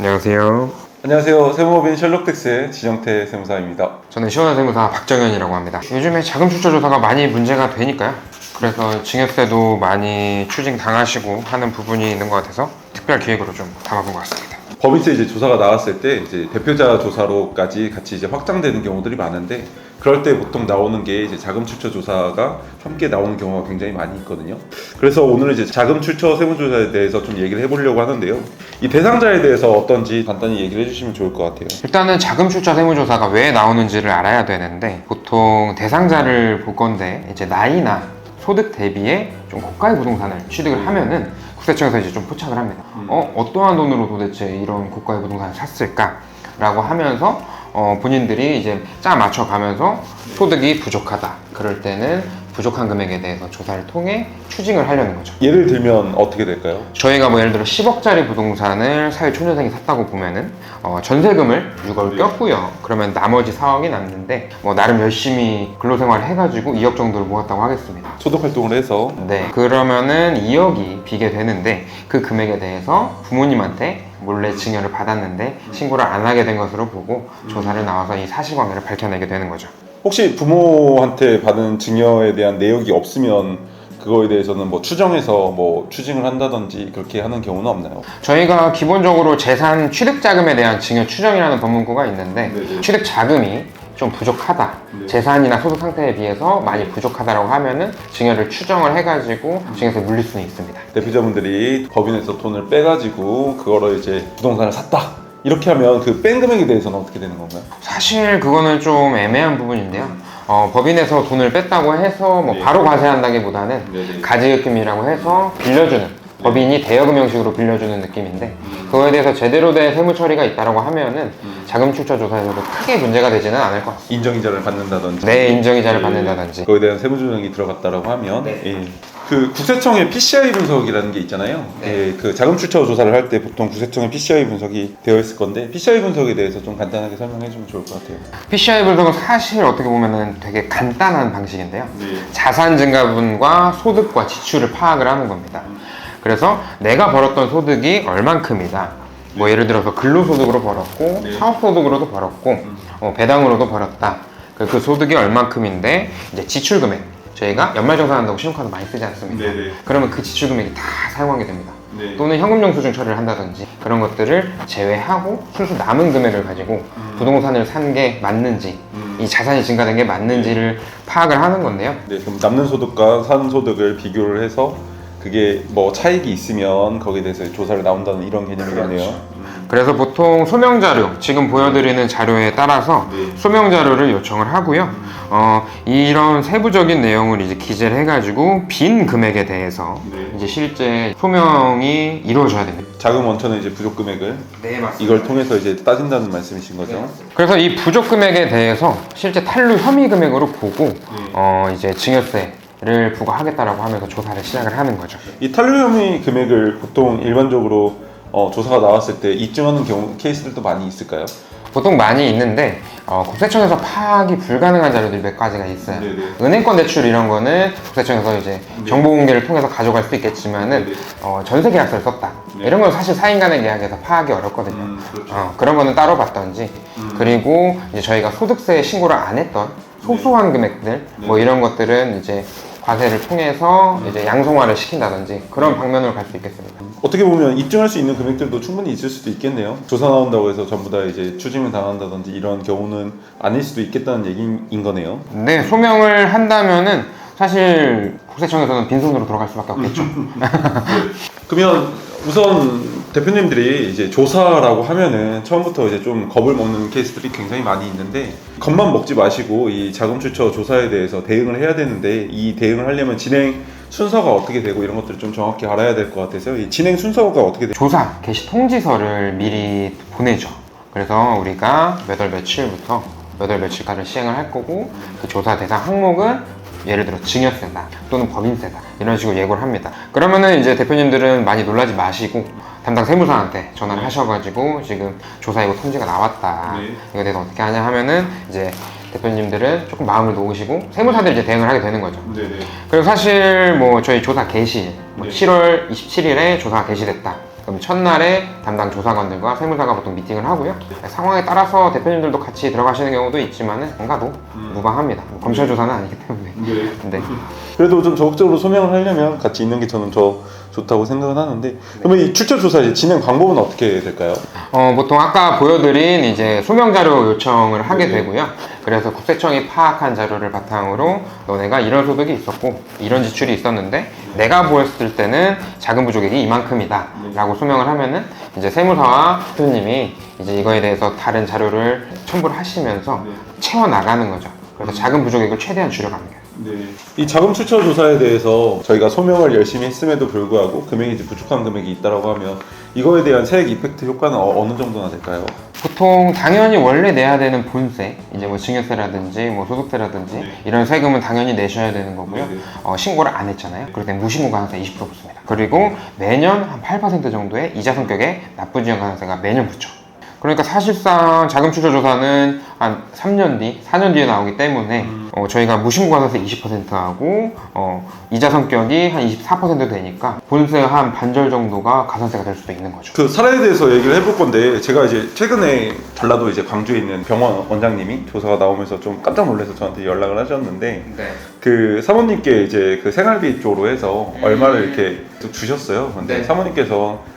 안녕하세요. 안녕하세요. 세무법인 셜록텍스의 지정태 세무사입니다. 저는 시원한 세무사 박정현이라고 합니다. 요즘에 자금 출처 조사가 많이 문제가 되니까요. 그래서 증여세도 많이 추징 당하시고 하는 부분이 있는 것 같아서 특별 기획으로 좀 담아본 것 같습니다. 법인세 이제 조사가 나왔을 때 이제 대표자 조사로까지 같이 이제 확장되는 경우들이 많은데, 그럴 때 보통 나오는 게 이제 자금 출처 조사가 함께 나오는 경우가 굉장히 많이 있거든요. 그래서 오늘 이제 자금 출처 세무조사에 대해서 좀 얘기를 해보려고 하는데요. 이 대상자에 대해서 어떤지 간단히 얘기를 해주시면 좋을 것 같아요. 일단은 자금 출처 세무조사가 왜 나오는지를 알아야 되는데, 보통 대상자를 볼 건데 이제 나이나 소득 대비에 좀 고가의 부동산을 취득을 하면은 국세청에서 이제 좀 포착을 합니다. 어떠한 돈으로 도대체 이런 고가의 부동산을 샀을까? 라고 하면서 본인들이 이제 짜 맞춰 가면서 소득이 부족하다. 그럴 때는 부족한 금액에 대해서 조사를 통해 추징을 하려는 거죠. 예를 들면 어떻게 될까요? 저희가 뭐 예를 들어 10억짜리 부동산을 사회초년생이 샀다고 보면은 전세금을 6억 꼈고요. 그러면 나머지 4억이 남는데 나름 열심히 근로생활을 해가지고 2억 정도를 모았다고 하겠습니다. 소득활동을 해서 네, 그러면은 2억이 비게 되는데 그 금액에 대해서 부모님한테 몰래 증여를 받았는데 신고를 안 하게 된 것으로 보고 조사를 나와서 이 사실관계를 밝혀내게 되는 거죠. 혹시 부모한테 받은 증여에 대한 내역이 없으면 그거에 대해서는 뭐 추정해서 뭐 추징을 한다든지 그렇게 하는 경우는 없나요? 저희가 기본적으로 재산 취득자금에 대한 증여 추정이라는 법문구가 있는데, 네네. 취득자금이 좀 부족하다, 네. 재산이나 소득 상태에 비해서 많이 부족하다라고 하면은 증여를 추정을 해가지고 증여세 물릴 수는 있습니다. 대표자분들이 법인에서 돈을 빼가지고 그거를 이제 부동산을 샀다, 이렇게 하면 그 뺀 금액에 대해서는 어떻게 되는 건가요? 사실 그거는 좀 애매한 부분인데요. 법인에서 돈을 뺐다고 해서 네. 바로 과세한다기보다는 네네. 가지입금이라고 해서 빌려주는, 법인이 대여금 형식으로 빌려주는 느낌인데, 그거에 대해서 제대로 된 세무 처리가 있다라고 하면은 자금 출처 조사에서도 크게 문제가 되지는 않을 것 같습니다. 인정이자를 받는다든지 내 인정이자를 네. 받는다든지. 그거에 대한 세무조정이 들어갔다라고 하면 네. 예. 그 국세청의 PCI 분석이라는 게 있잖아요. 네. 예, 그 자금 출처 조사를 할 때 보통 국세청의 PCI 분석이 되어 있을 건데, PCI 분석에 대해서 좀 간단하게 설명해 주면 좋을 것 같아요. PCI 분석은 사실 어떻게 보면은 되게 간단한 방식인데요. 네. 자산 증가분과 소득과 지출을 파악을 하는 겁니다. 그래서 내가 벌었던 소득이 얼만큼이다. 뭐 예를 들어서 근로소득으로 벌었고, 네. 사업소득으로도 벌었고, 배당으로도 벌었다. 그 소득이 얼만큼인데 이제 지출 금액, 저희가 연말정산한다고 신용카드 많이 쓰지 않습니까? 네네. 그러면 그 지출 금액이 다 사용하게 됩니다. 네. 또는 현금영수증 처리를 한다든지 그런 것들을 제외하고 순수 남은 금액을 가지고 부동산을 산 게 맞는지, 이 자산이 증가된 게 맞는지를 파악을 하는 건데요. 네, 그럼 남는 소득과 산 소득을 비교를 해서 그게 뭐 차익이 있으면 거기에 대해서 조사를 나온다는 이런 개념이겠네요. 그래서 보통 소명자료, 지금 보여드리는 자료에 따라서 네. 소명자료를 요청을 하고요. 이런 세부적인 내용을 이제 기재를 해가지고 빈 금액에 대해서 네. 이제 실제 소명이 이루어져야 됩니다. 자금 원천의 이제 부족 금액을 네, 맞습니다. 이걸 통해서 이제 따진다는 말씀이신 거죠? 그래서 이 부족 금액에 대해서 실제 탄루 혐의 금액으로 보고 이제 증여세를 부과하겠다라고 하면서 조사를 시작을 하는 거죠. 이 탄루 혐의 금액을 보통 일반적으로 조사가 나왔을 때 입증하는 경우 케이스들도 많이 있을까요? 보통 많이 있는데 국세청에서 파악이 불가능한 자료들이 몇 가지가 있어요. 네네. 은행권 대출 이런 거는 국세청에서 이제 네. 정보 공개를 통해서 가져갈 수 있겠지만은 네네. 전세 계약서를 썼다. 네. 이런 건 사실 사인 간의 계약에서 파악이 어렵거든요. 그렇죠. 그런 거는 따로 봤던지. 그리고 이제 저희가 소득세 신고를 안 했던 소소한 금액들 뭐 이런 것들은 이제 과세를 통해서 이제 양성화를 시킨다든지 그런 방면으로 갈 수 있겠습니다. 어떻게 보면 입증할 수 있는 금액들도 충분히 있을 수도 있겠네요. 조사 나온다고 해서 전부 다 이제 추징을 당한다든지 이런 경우는 아닐 수도 있겠다는 얘기인 거네요. 네, 소명을 한다면은 사실 국세청에서는 빈손으로 들어갈 수밖에 없겠죠. 그러면 우선 대표님들이 이제 조사라고 하면은 처음부터 이제 좀 겁을 먹는 케이스들이 굉장히 많이 있는데, 겁만 먹지 마시고 이 자금 출처 조사에 대해서 대응을 해야 되는데, 이 대응을 하려면 진행 순서가 어떻게 되고 이런 것들을 좀 정확히 알아야 될 것 같아서요. 이 진행 순서가 어떻게 돼요? 조사 개시 통지서를 미리 보내죠. 그래서 우리가 몇 월 며칠부터 몇 월 며칠까지 시행을 할 거고, 그 조사 대상 항목은 예를 들어 증여세다 또는 법인세다 이런 식으로 예고를 합니다. 그러면은 이제 대표님들은 많이 놀라지 마시고 담당 세무사한테 전화를 하셔가지고 지금 조사 이거 통지가 나왔다, 네. 이거에 대해서 어떻게 하냐 하면은 이제 대표님들은 조금 마음을 놓으시고 세무사들이 이제 대응을 하게 되는 거죠. 네네. 그리고 사실 뭐 저희 조사 개시 네. 7월 27일에 조사가 개시됐다. 그럼 첫날에 담당 조사관들과 세무사가 보통 미팅을 하고요. 상황에 따라서 대표님들도 같이 들어가시는 경우도 있지만은 안 가도 무방합니다. 검찰 조사는 아니기 때문에. 네. 그래도 좀 적극적으로 소명을 하려면 같이 있는 게 저는 더 좋다고 생각은 하는데, 그러면 이 출처 조사 이제 진행 방법은 어떻게 될까요? 보통 아까 보여드린 이제 소명 자료 요청을 하게 되고요. 그래서 국세청이 파악한 자료를 바탕으로 너네가 이런 소득이 있었고 이런 지출이 있었는데 내가 보였을 때는 자금 부족액이 이만큼이다 라고 소명을 하면은 이제 세무사와 대표님이 이제 이거에 대해서 다른 자료를 첨부를 하시면서 채워 나가는 거죠. 그래서 자금 부족액을 최대한 줄여갑니다. 이 자금 출처 조사에 대해서 저희가 소명을 열심히 했음에도 불구하고 금액이 이제 부족한 금액이 있다라고 하면 이거에 대한 세액 이펙트 효과는 어느 정도나 될까요? 보통 당연히 원래 내야 되는 본세, 이제 뭐 증여세라든지 뭐 소득세라든지 이런 세금은 당연히 내셔야 되는 거고요. 신고를 안 했잖아요. 그럴 땐 무신고 가산세 20% 붙습니다. 그리고 매년 한 8% 정도의 이자 성격의 납부지연 가산세가 매년 붙죠. 그러니까 사실상 자금 출처 조사는 한 3년 뒤, 4년 뒤에 나오기 때문에 저희가 무신고 가산세 20%하고 이자 성격이 한 24% 되니까 본세 한 반절 정도가 가산세가 될 수도 있는 거죠. 그 사례에 대해서 얘기를 해볼 건데, 제가 이제 최근에 전라도 이제 광주에 있는 병원 원장님이 조사가 나오면서 좀 깜짝 놀라서 저한테 연락을 하셨는데, 그 사모님께 이제 그 생활비 쪽으로 해서 얼마를 이렇게 주셨어요. 근데 사모님께서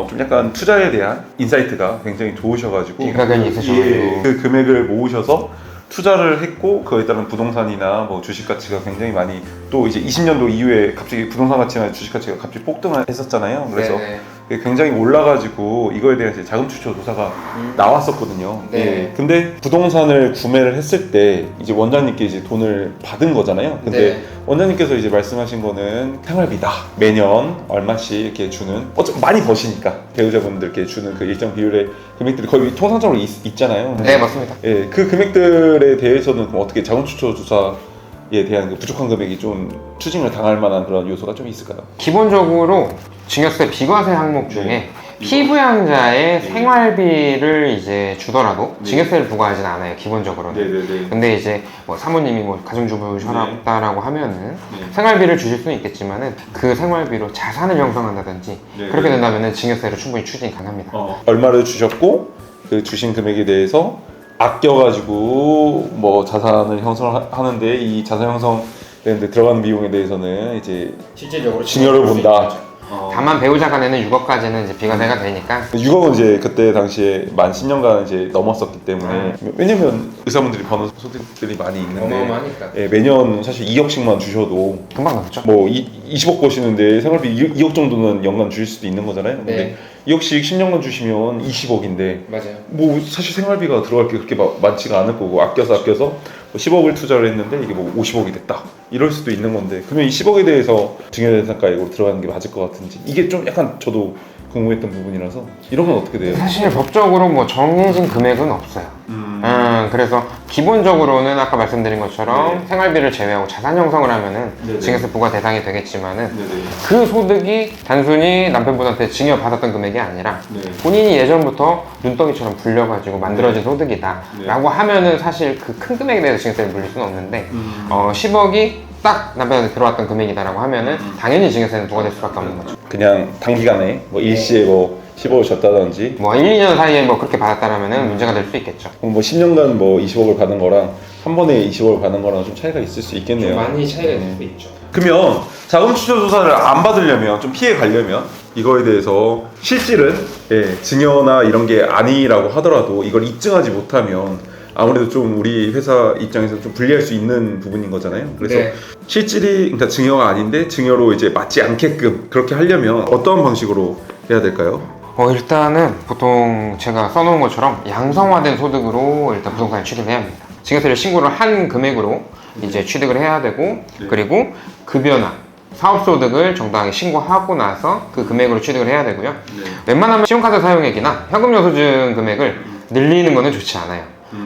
좀 약간 투자에 대한 인사이트가 굉장히 좋으셔가지고 일가견이 있으셔가지고 그 금액을 모으셔서 투자를 했고, 그거에 따른 부동산이나 뭐 주식 가치가 굉장히 많이, 또 이제 20년도 이후에 갑자기 부동산 가치나 주식 가치가 갑자기 폭등을 했었잖아요. 그래서 그게 굉장히 올라가지고 이거에 대한 이제 자금 출처 조사가 나왔었거든요. 예. 근데 부동산을 구매를 했을 때 이제 원장님께 이제 돈을 받은 거잖아요. 근데 원장님께서 이제 말씀하신 거는 생활비다. 매년 얼마씩 이렇게 주는, 많이 버시니까 배우자분들께 주는 그 일정 비율의 금액들이 거의 통상적으로 있잖아요. 네, 맞습니다. 예, 그 금액들에 대해서는 그럼 어떻게 자금 출처 조사에 대한 그 부족한 금액이 좀 추징을 당할 만한 그런 요소가 좀 있을까요? 기본적으로 증여세 비과세 항목 중에 피부양자의 생활비를 이제 주더라도 증여세를 부과하진 않아요, 기본적으로는. 근데 이제 뭐 사모님이 뭐 가정주부셔라고 하면은 생활비를 주실 수는 있겠지만은 그 생활비로 자산을 형성한다든지 그렇게 된다면은 증여세를 충분히 추진이 가능합니다. 얼마를 주셨고 그 주신 금액에 대해서 아껴가지고 뭐 자산을 형성하는데 이 자산 형성 되는데 들어가는 비용에 대해서는 이제 실질적으로 증여를 본다. 다만 배우자가 내는 6억까지는 이제 비과세가 되니까 6억은 이제 그때 당시에 만 10년간 이제 넘었었기 때문에 왜냐면 의사분들이 버는 소득들이 많이 있는데 어마어마하니까. 예, 매년 사실 2억씩만 주셔도 금방 넘죠. 뭐 20억 버시는데 생활비 2억 정도는 연간 주실 수도 있는 거잖아요. 근데 2억씩 10년간 주시면 20억인데 맞아요. 뭐 사실 생활비가 들어갈 게 그렇게 많지가 않을 거고 아껴서 뭐 10억을 투자를 했는데 이게 뭐 50억이 됐다 이럴 수도 있는 건데, 그러면 이 10억에 대해서 증여대상가액으로 들어가는 게 맞을 것 같은지, 이게 좀 약간 저도 궁금했던 부분이라서 이런 건 어떻게 돼요? 사실 법적으로 뭐 정해진 금액은 없어요. 그래서 기본적으로는 아까 말씀드린 것처럼 생활비를 제외하고 자산 형성을 하면은 증여세 부과 대상이 되겠지만은 그 소득이 단순히 남편분한테 증여받았던 금액이 아니라 본인이 예전부터 눈덩이처럼 불려가지고 만들어진 소득이다 라고 하면은 사실 그 큰 금액에 대해서 증여세를 물릴 수는 없는데 10억이 딱 남편한테 들어왔던 금액이다라고 하면은 당연히 증여세는 부과될 수밖에 없는 거죠. 그냥 단기간에 뭐 일시에 뭐 10억을 줬다든지 뭐 1, 2년 사이에 뭐 그렇게 받았다라면은 문제가 될 수 있겠죠. 뭐 10년간 뭐 20억을 받은 거랑 한 번에 20억을 받은 거랑 좀 차이가 있을 수 있겠네요. 많이 차이가 있을 수 있죠. 그러면 자금 출처 조사를 안 받으려면, 좀 피해 가려면 이거에 대해서 실질은 증여나 이런 게 아니라고 하더라도 이걸 입증하지 못하면 아무래도 좀 우리 회사 입장에서 좀 불리할 수 있는 부분인 거잖아요. 그래서 실질이 그러니까 증여가 아닌데 증여로 이제 맞지 않게끔 그렇게 하려면 어떤 방식으로 해야 될까요? 일단은 보통 제가 써놓은 것처럼 양성화된 소득으로 일단 부동산을 취득해야 합니다. 증여세를 신고를 한 금액으로 이제 취득을 해야 되고, 그리고 급여나 사업소득을 정당하게 신고하고 나서 그 금액으로 취득을 해야 되고요. 웬만하면 신용카드 사용액이나 현금 영수증 금액을 늘리는 거는 좋지 않아요.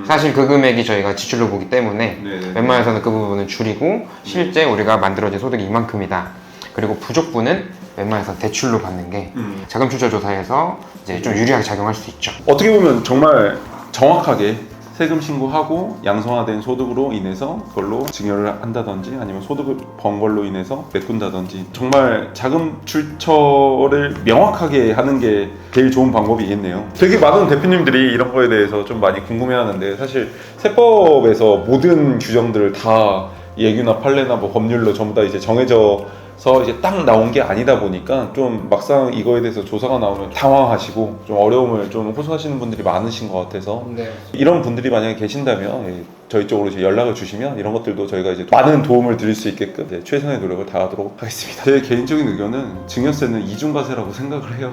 사실 그 금액이 저희가 지출로 보기 때문에 웬만해서는 그 부분은 줄이고 실제 우리가 만들어진 소득이 이만큼이다. 그리고 부족분은 웬만해서 대출로 받는 게 자금 출처 조사에서 이제 좀 유리하게 작용할 수 있죠. 어떻게 보면 정말 정확하게 세금 신고하고 양성화된 소득으로 인해서 그걸로 증여를 한다든지 아니면 소득을 번 걸로 인해서 메꾼다든지 정말 자금 출처를 명확하게 하는 게 제일 좋은 방법이겠네요. 되게 많은 대표님들이 이런 거에 대해서 좀 많이 궁금해하는데 사실 세법에서 모든 규정들을 다 예규나 판례나 뭐 법률로 전부 다 이제 정해져서 이제 딱 나온 게 아니다 보니까 좀 막상 이거에 대해서 조사가 나오면 당황하시고 좀 어려움을 좀 호소하시는 분들이 많으신 것 같아서 네. 이런 분들이 만약에 계신다면 저희 쪽으로 이제 연락을 주시면 이런 것들도 저희가 이제 많은 도움을 드릴 수 있게끔 이제 최선의 노력을 다하도록 하겠습니다. 제 개인적인 의견은 증여세는 이중과세라고 생각을 해요.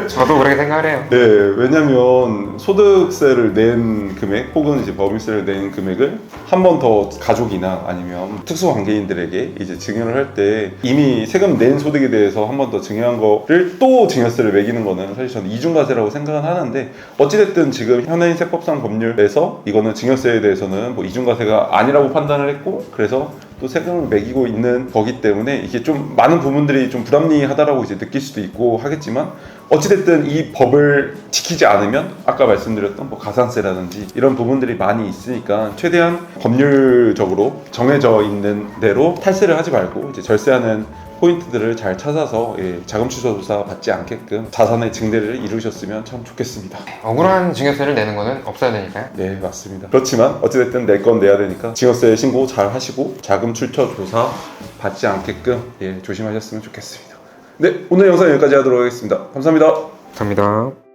저도 그렇게 생각을 해요. 네, 왜냐면 소득세를 낸 금액 혹은 이제 법인세를 낸 금액을 한 번 더 가족이나 아니면 특수관계인들에게 이제 증여를 할 때 이미 세금 낸 소득에 대해서 한 번 더 증여한 거를 또 증여세를 매기는 거는 사실 저는 이중과세라고 생각은 하는데 어찌됐든 지금 현행 세법상 법률에서 이거는 증여세에 대해서는 뭐 이중과세가 아니라고 판단을 했고 그래서 또 세금을 매기고 있는 거기 때문에 이게 좀 많은 부분들이 좀 불합리하다라고 이제 느낄 수도 있고 하겠지만 어찌됐든 이 법을 지키지 않으면 아까 말씀드렸던 뭐 가산세라든지 이런 부분들이 많이 있으니까 최대한 법률적으로 정해져 있는 대로 탈세를 하지 말고 이제 절세하는 포인트들을 잘 찾아서 자금 추적 조사 받지 않게끔 자산의 증대를 이루셨으면 참 좋겠습니다. 억울한 증여세를 내는 거는 없어야 되니까요. 네, 맞습니다. 그렇지만 어찌됐든 낼 건 내야 되니까 증여세 신고 잘 하시고 자금 출처 조사 받지 않게끔 조심하셨으면 좋겠습니다. 네, 오늘 영상 여기까지 하도록 하겠습니다. 감사합니다. 감사합니다.